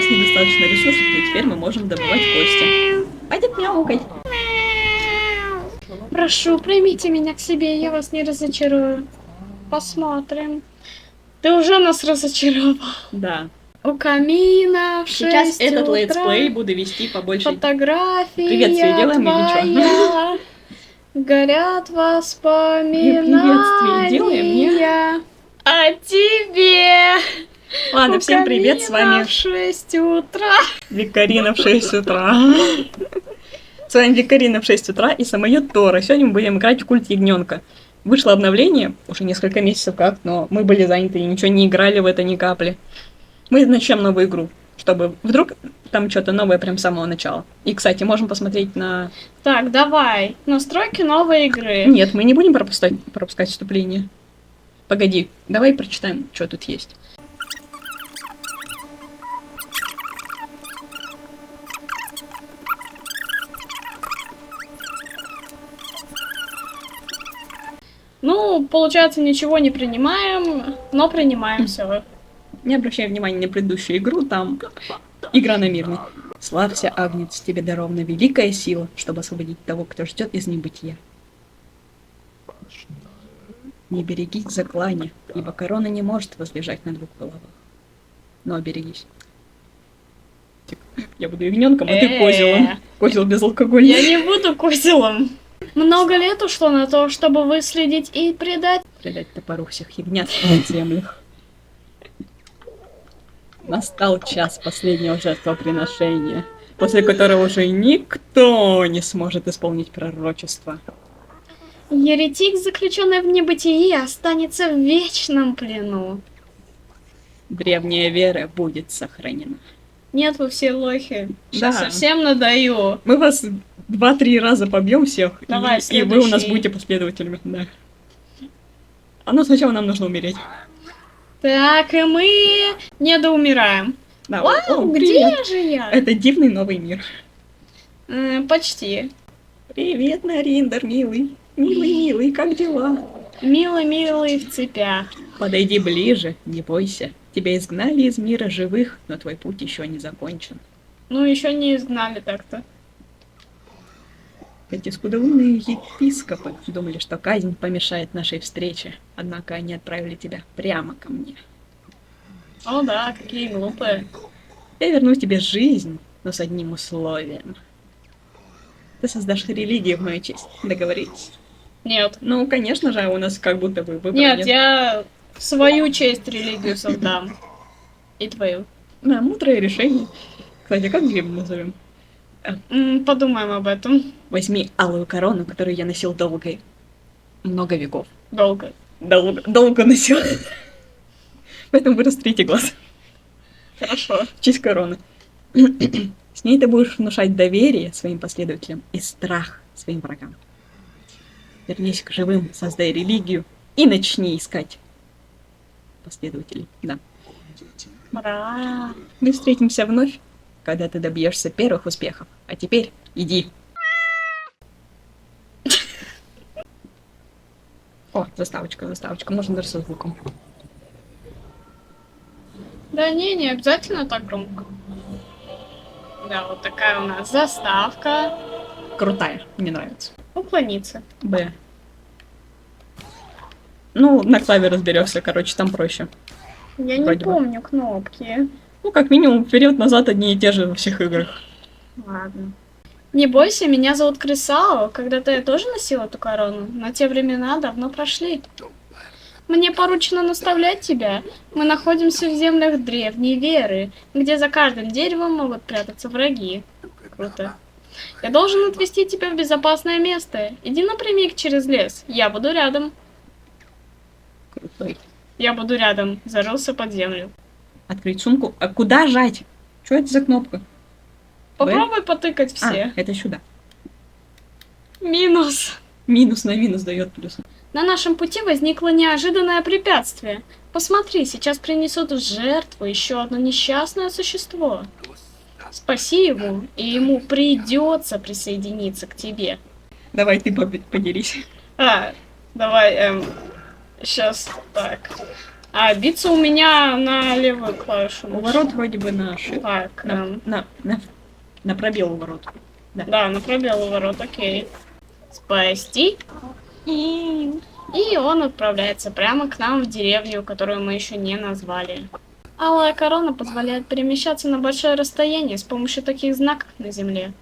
нас недостаточно ресурсов, то теперь мы можем добывать кости. Пойдет мяукать. Прошу, примите меня к себе, я вас не разочарую. Посмотрим. Ты уже нас разочаровал. Да. У камина в 6 Сейчас этот утра. летсплей буду вести побольше. Фотография Приветствие делаем или твоя. Горят воспоминания. Приветствие делаем, не? А тебе. Ладно, У всем привет, с камина вами в 6 утра. Викторина в 6 утра. С вами Викторина в 6 утра и самолет Тора. Сегодня мы будем играть в Культ Ягненка. Вышло обновление, уже несколько месяцев как, но мы были заняты и ничего не играли в это ни капли. Мы начнем новую игру, чтобы вдруг там что-то новое прям с самого начала. И, кстати, можем посмотреть на... Так, давай. Настройки новой игры. Нет, мы не будем пропускать вступление. Погоди, давай прочитаем, что тут есть. Ну, получается, ничего не принимаем, но принимаем все. Не обращай внимания на предыдущую игру, там игра на мирный. Славься, Агнец, тебе дарована великая сила, чтобы освободить того, кто ждет из небытия. Не берегись заклания, ибо корона не может возлежать на двух головах. Но берегись. Я буду ягненком, а ты козелом. Козел без алкоголя. Я не буду козелом. Много лет ушло на то, чтобы выследить и предать. Предать топору всех ягнят на землях. Настал час последнего жертвоприношения, после которого уже никто не сможет исполнить пророчество. Еретик, заключенный в небытии, останется в вечном плену. Древняя вера будет сохранена. Нет, вы все лохи. Сейчас Да. совсем надаю. Мы вас 2-3 раза побьем всех, Давай, и вы у нас следующий. будете последователями. Да. А ну сначала нам нужно умереть. Так, и мы недоумираем. Да, Вау, привет. где же я? Это дивный новый мир. Почти. Привет, Нариндер, милый. Милый, как дела? Милый-милый в цепях. Подойди ближе, не бойся. Тебя изгнали из мира живых, но твой путь еще не закончен. Ну, еще не изгнали так-то. Эти скудоумные епископы думали, что казнь помешает нашей встрече, однако они отправили тебя прямо ко мне. О да, какие глупые. Я верну тебе жизнь, но с одним условием. Ты создашь религию в мою честь. Договорились? Нет. Ну, конечно же, у нас как будто бы выбора Нет, я свою честь религию создам. И твою. Да, мудрое решение. Кстати, как гриб назовем? Подумаем об этом. Возьми алую корону, которую я носил много веков. Долго. Долго носил. Поэтому вырос 3-й глаз. Хорошо. В честь короны. С ней ты будешь внушать доверие своим последователям и страх своим врагам. Вернись к живым, создай религию и начни искать последователей. Да. Ура. Мы встретимся вновь, когда ты добьешься первых успехов. А теперь иди. О, заставочка. Можно даже со звуком. Да не обязательно так громко. Да, вот такая у нас заставка. Крутая, мне нравится. Уклониться. Б. Ну, на клаве разберешься, короче, там проще. Я не Вроде бы. помню кнопки. Ну, как минимум, вперед-назад одни и те же во всех играх. Ладно. Не бойся, меня зовут Крисао. Когда-то я тоже носила эту корону, но те времена давно прошли. Мне поручено наставлять тебя. Мы находимся в землях древней веры, где за каждым деревом могут прятаться враги. Круто. Я должен отвезти тебя в безопасное место. Иди напрямик через лес. Я буду рядом. Крутой. Я буду рядом. Зарылся под землю. Открыть сумку. А куда жать? Что это за кнопка? Попробуй потыкать все. Это сюда. Минус. Минус на минус дает плюс. На нашем пути возникло неожиданное препятствие. Посмотри, сейчас принесут в жертву еще одно несчастное существо. Спаси его, и ему придется присоединиться к тебе. Давай ты поделись. Давай, сейчас так. А биться у меня на левую клавишу. У ворот вроде бы на shift. Так, На пробел у ворот. да, на пробел у ворот, окей. Спасти. И он отправляется прямо к нам в деревню, которую мы еще не назвали. Алая корона позволяет перемещаться на большое расстояние с помощью таких знаков на земле.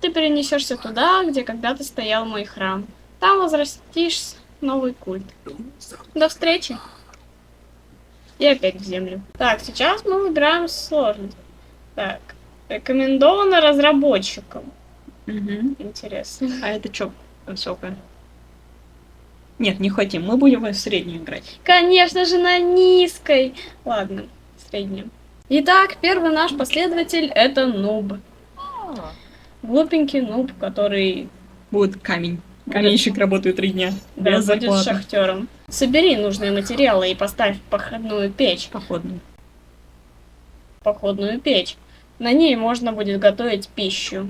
Ты перенесешься туда, где когда-то стоял мой храм. Там возрастишь новый культ. До встречи. И опять в землю. Так, сейчас мы выбираем сложность. Так, рекомендовано разработчикам. Угу. Интересно. А это что, высокая? Нет, не хотим. Мы будем в среднюю играть. Конечно же, на низкой. Ладно, среднем. Итак, первый наш последователь это нуб. Глупенький нуб, который Будет камень. Каменщик работает 3 дня. да, Без будет зарплаты. шахтером. Собери нужные материалы и поставь походную печь. Походный. Походную печь. На ней можно будет готовить пищу.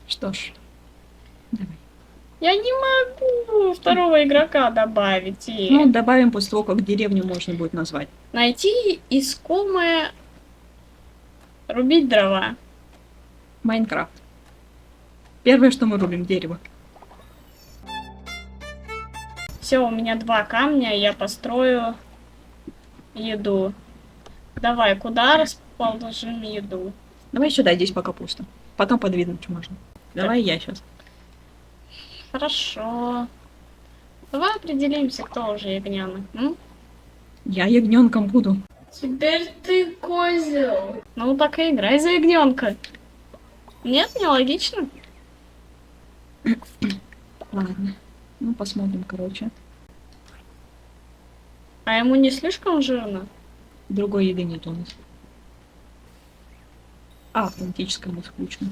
Что ж. Давай. Я не могу второго игрока добавить. И Ну, добавим после того, как деревню можно будет назвать. найти искомое... Рубить дрова. Майнкрафт. Первое, что мы рубим, дерево. Все, у меня 2 камня, я построю еду. Давай, куда расположим еду? Давай сюда, здесь пока пусто. Потом подвинуть можно. Давай я сейчас. Хорошо. Давай определимся, кто уже ягненок. Я ягненком буду. Теперь ты козел. Ну так и играй за ягненка. Нет, не логично. Ладно. Ну, посмотрим, короче. А ему не слишком жирно? Другой еды нет у нас. А, автоматическому скучно.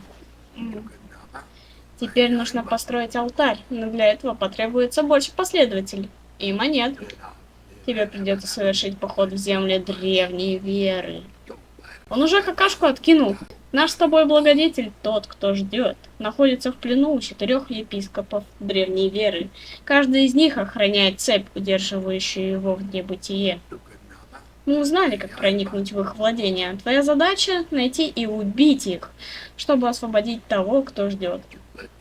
Теперь нужно построить алтарь, но для этого потребуется больше последователей и монет. Тебе придется совершить поход в земли древней веры. Он уже какашку откинул. Наш с тобой благодетель, тот, кто ждет, находится в плену у 4 епископов древней веры. Каждый из них охраняет цепь, удерживающую его в небытие. Мы узнали, как проникнуть в их владения. Твоя задача — найти и убить их, чтобы освободить того, кто ждет.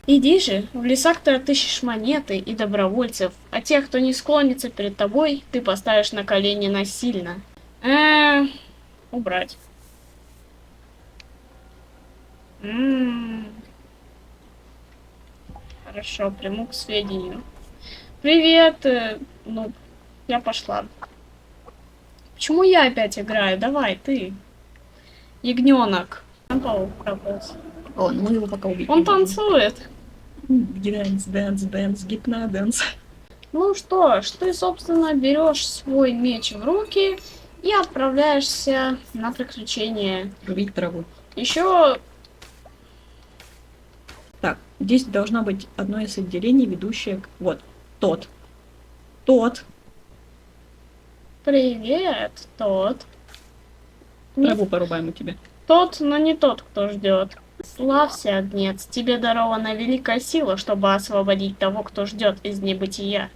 Иди же, в лесах ты отыщешь монеты и добровольцев, а тех, кто не склонится перед тобой, ты поставишь на колени насильно. Убрать. Хорошо, приму к сведению. Привет, ну, я пошла. Почему я опять играю? Давай, ты. Ягненок. На пол прополз. О, ну мы его пока убить. Он танцует. Дэнс, дэнс, дэнс, гипнодэнс. Ну что ж, ты, собственно, берешь свой меч в руки и отправляешься на приключения. Рубить траву. Еще Так, здесь должно быть одно из отделений, ведущее к... Вот, тот. Тот. привет, тот. Нет, Траву порубаем у тебя. тот, но не тот, кто ждет. Славься, Агнец, тебе дарована великая сила, чтобы освободить того, кто ждет из небытия.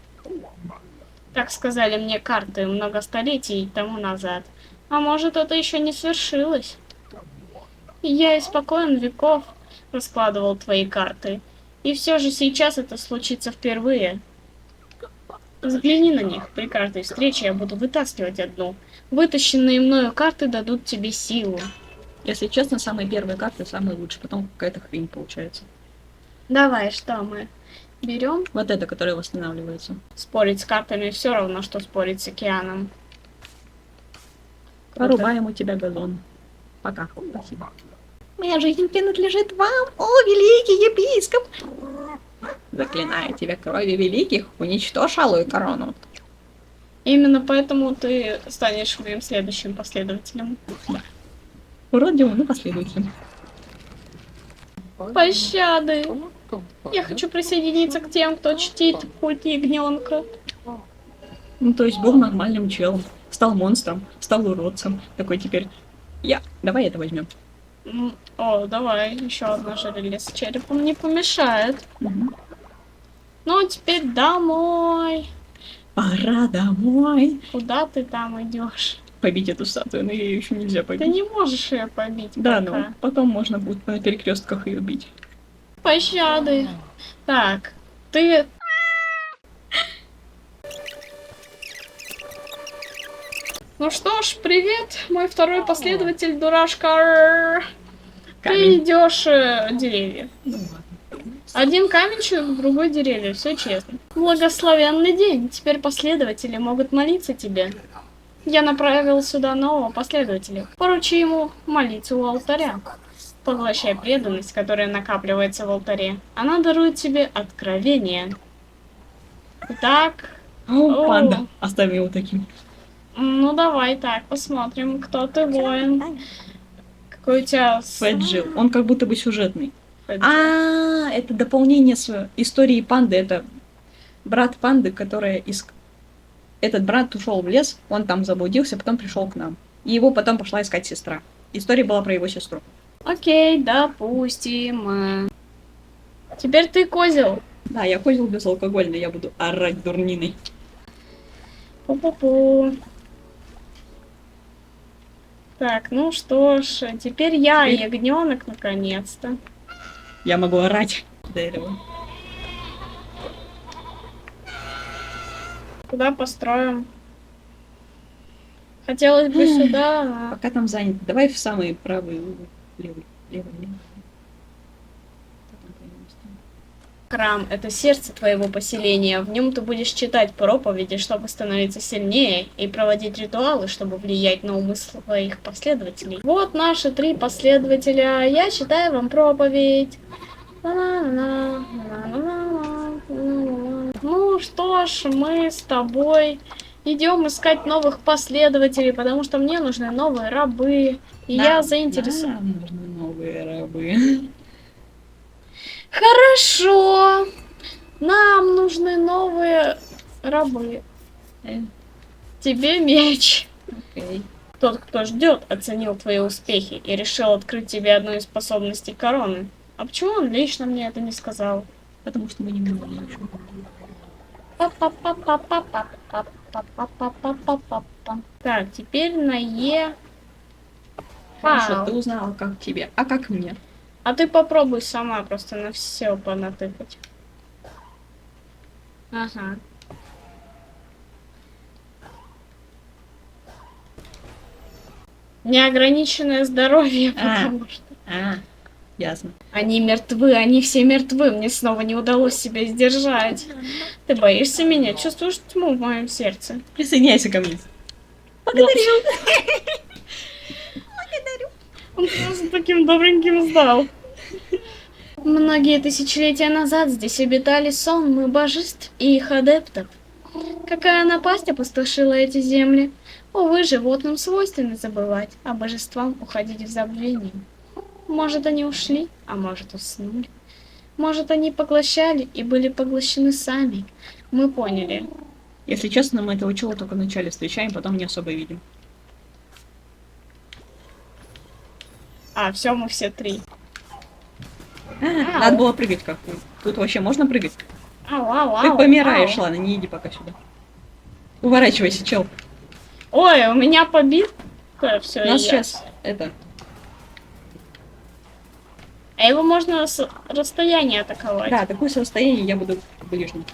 Так сказали мне карты много столетий тому назад. А может, это еще не свершилось? Я испокоен веков раскладывал твои карты. И все же сейчас это случится впервые. Взгляни на них. При каждой встрече я буду вытаскивать одну. Вытащенные мною карты дадут тебе силу. Если честно, самые первые карты самые лучшие, потом какая-то хрень получается. Давай, что мы берем? Вот это, которая восстанавливается. Спорить с картами все равно, что спорить с океаном. Порубаем у тебя газон. Пока. Спасибо. Моя жизнь принадлежит вам, о, великий епископ! Заклинаю тебя крови великих, уничтожь алую корону. Именно поэтому ты станешь моим следующим последователем. Уродливым, ну последователем. Пощады! Я хочу присоединиться к тем, кто чтит культ ягненка. Ну, то есть был нормальным челом, стал монстром, стал уродцем. Такой теперь, давай это возьмем. О, давай, еще одна жерелье с черепом не помешает. Угу. Ну, теперь домой. Пора домой. Куда ты там идешь? Побить эту статую, но ее еще нельзя Ты побить. не можешь ее побить. Да, пока. ну потом можно будет на перекрестках ее бить. Пощады. Так, ты... Ну что ж, привет, мой второй последователь, дурашка. Ты Камень. идешь деревья. Ну ладно. Один каменчик, другой деревья, все честно. Благословенный день, теперь последователи могут молиться тебе. Я направил сюда нового последователя. Поручи ему молиться у алтаря. Поглощай преданность, которая накапливается в алтаре. Она дарует тебе откровение. Итак, О, О. панда. Оставим его таким. ну давай так, посмотрим, кто ты воин. Какой у тебя... Фэджил. Он как будто бы сюжетный. Фэджил. А, это дополнение с истории панды. Это брат панды, которая из... Этот брат ушел в лес, он там заблудился, потом пришел к нам. И его потом пошла искать сестра. История была про его сестру. Окей, допустим. Теперь ты козел. Да, я козел безалкогольный, я буду орать дурниной. Пу-пу-пу. Так, ну что ж, теперь я ягненок наконец-то. Я могу орать. Дерево. Куда построим? Хотелось бы сюда. но- Пока там занято. Давай в самый правый угол. Левый. Левый. Храм — это сердце твоего поселения. В нем ты будешь читать проповеди, чтобы становиться сильнее, и проводить ритуалы, чтобы влиять на умы своих последователей. Вот наши 3 последователя. Я читаю вам проповедь. Ну что ж, мы с тобой идем искать новых последователей, потому что мне нужны новые рабы. И я заинтересована. Нам нужны новые рабы. Хорошо. Нам нужны новые рабы. Тебе меч. Окей. Тот, кто ждет, оценил твои успехи и решил открыть тебе одну из способностей короны. А почему он лично мне это не сказал? Потому что мы не можем еще. Так, теперь на Е. Хорошо, Вау. ты узнала, как тебе. А как мне? А ты попробуй сама просто на все понатыкать. Ага. Неограниченное здоровье, потому что... А, ясно. Они мертвы, они все мертвы. Мне снова не удалось себя сдержать. Ты боишься меня? Чувствуешь тьму в моем сердце? Присоединяйся ко мне. Благодарю. Он просто таким добреньким стал. Многие тысячелетия назад здесь обитали сонмы божеств и их адептов. Какая напасть опустошила эти земли? Увы, животным свойственно забывать, а божествам уходить в забвение. Может, они ушли, а может, уснули. Может, они поглощали и были поглощены сами. Мы поняли. Если честно, мы этого чела только вначале встречаем, потом не особо видим. А, все, мы все 3. Надо было прыгать как-то. Тут вообще можно прыгать? Ау, ау, Ты ау, помираешь, ау. ладно, не иди пока сюда. Уворачивайся, чел. Ой, у меня побит. Все, У нас сейчас это... А его можно с расстояния атаковать. Да, такое состояние я буду ближним.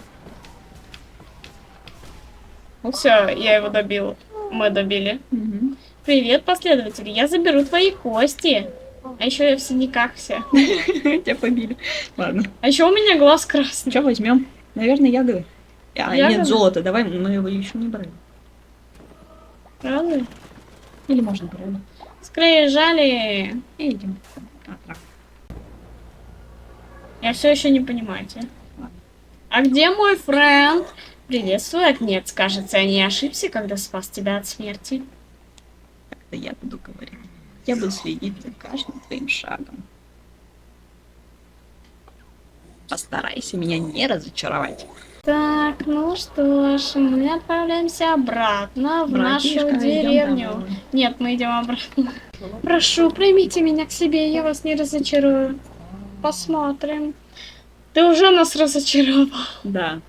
Все, я его добил. Мы добили. Угу. Привет, последователи. Я заберу твои кости. А еще я в синяках вся. Тебя побили. Ладно. А еще у меня глаз красный. Что возьмем? Наверное, ягоды. А, Ягоды? нет, золото. Давай, мы его еще не брали. Правда? Или можно брали. Скрижали. И идем. А, так. Я все еще не понимаю тебя. А где мой френд? Приветствую, Агнец. Кажется, я не ошибся, когда спас тебя от смерти. Это я буду говорить. Я буду следить за каждым твоим шагом. Постарайся меня не разочаровать. Так, ну что ж, мы отправляемся обратно в Братишка, нашу идём деревню. домой. Нет, мы идем обратно. Прошу, примите меня к себе, я вас не разочарую. Посмотрим. Ты уже нас разочаровал. Да.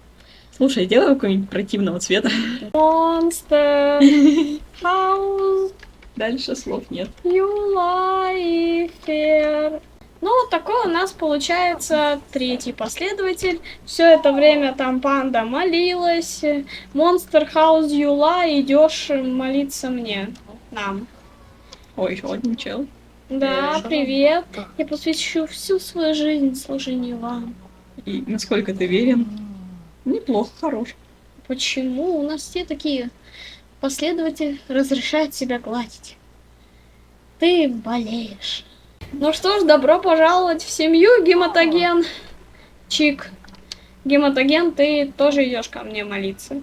Слушай, сделай какого-нибудь противного цвета. Monster House Дальше слов нет. You Lie Fair. Ну, вот такой у нас получается третий последователь. Все это время там панда молилась. Monster House You Lie, идешь молиться мне. Нам. Ой, еще один чел. Да, привет. Я посвящу всю свою жизнь служению вам. И насколько ты верен? Неплохо, хорош. Почему у нас все такие последователи разрешают себя гладить? Ты болеешь. Ну что ж, добро пожаловать в семью, гематоген. Чик. Гематоген, ты тоже идешь ко мне молиться.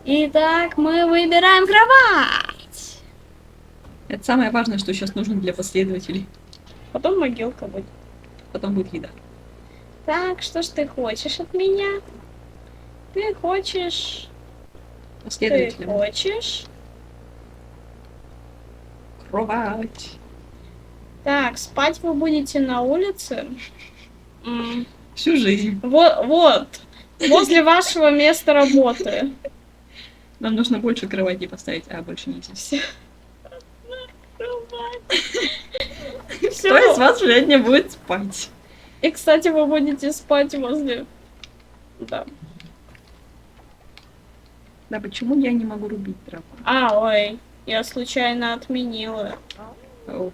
Итак, мы выбираем кровать. Это самое важное, что сейчас нужно для последователей. Потом могилка будет. Потом будет еда. Так, что ж ты хочешь от меня? Ты хочешь... Ты Последователям. хочешь... Кровать. Так, спать вы будете на улице? Всю жизнь. Вот, возле вашего места работы. Нам нужно больше кровати поставить, а больше нельзя. Все. Кто из вас сегодня будет спать? И, кстати, вы будете спать возле... Да. Да почему я не могу рубить траву? Ой, я случайно отменила. Оу.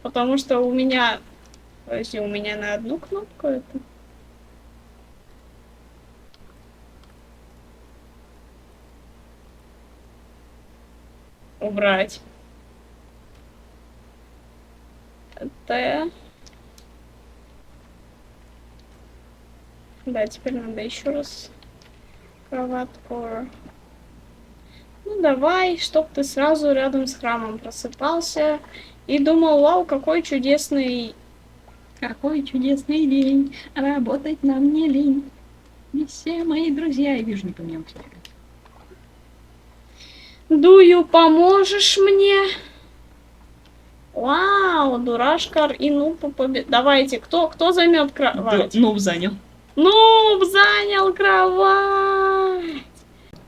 Потому что у меня... Подожди, у меня на одну кнопку это... Убрать. Т. Да, теперь надо еще раз кроватку. Ну давай, чтоб ты сразу рядом с храмом просыпался и думал, вау, какой чудесный... Какой чудесный день, работать нам не лень. И все мои друзья, я вижу, не поменялся. Дую, поможешь мне? Вау, дурашка и Нуб Давайте, кто займет кровать? Нуб занял. Нуб занял кровать!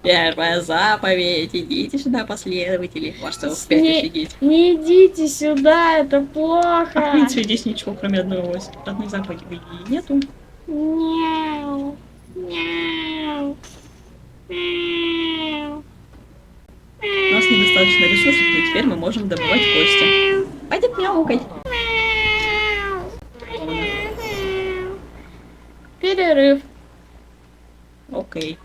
Первая заповедь. Идите сюда, последователи. Можете успеть офигеть. Не идите сюда, это А в плохо. принципе здесь ничего, кроме одной заповеди нету. Мяу. Мяу. Мяу. У нас недостаточно ресурсов, но теперь мы можем добывать кости. Пойдет мяукать. Перерыв. Окей.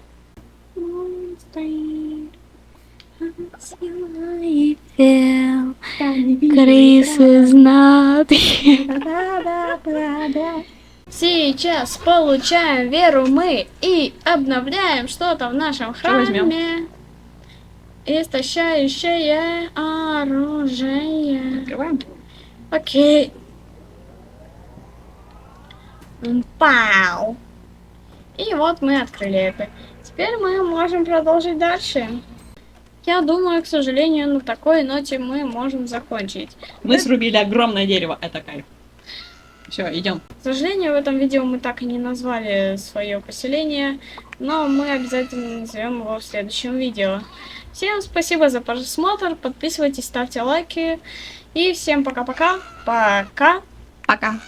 Крысы знают. Сейчас получаем веру мы и обновляем что-то в нашем храме. Истощающее оружие. Открываем. Окей. Пау. И вот мы открыли это. Теперь мы можем продолжить дальше. Я думаю, к сожалению, на такой ноте мы можем закончить. Мы срубили огромное дерево. Это кайф. Все, идем. К сожалению, в этом видео мы так и не назвали свое поселение, но мы обязательно назовем его в следующем видео. Всем спасибо за просмотр, подписывайтесь, ставьте лайки и всем пока-пока. Пока. Пока.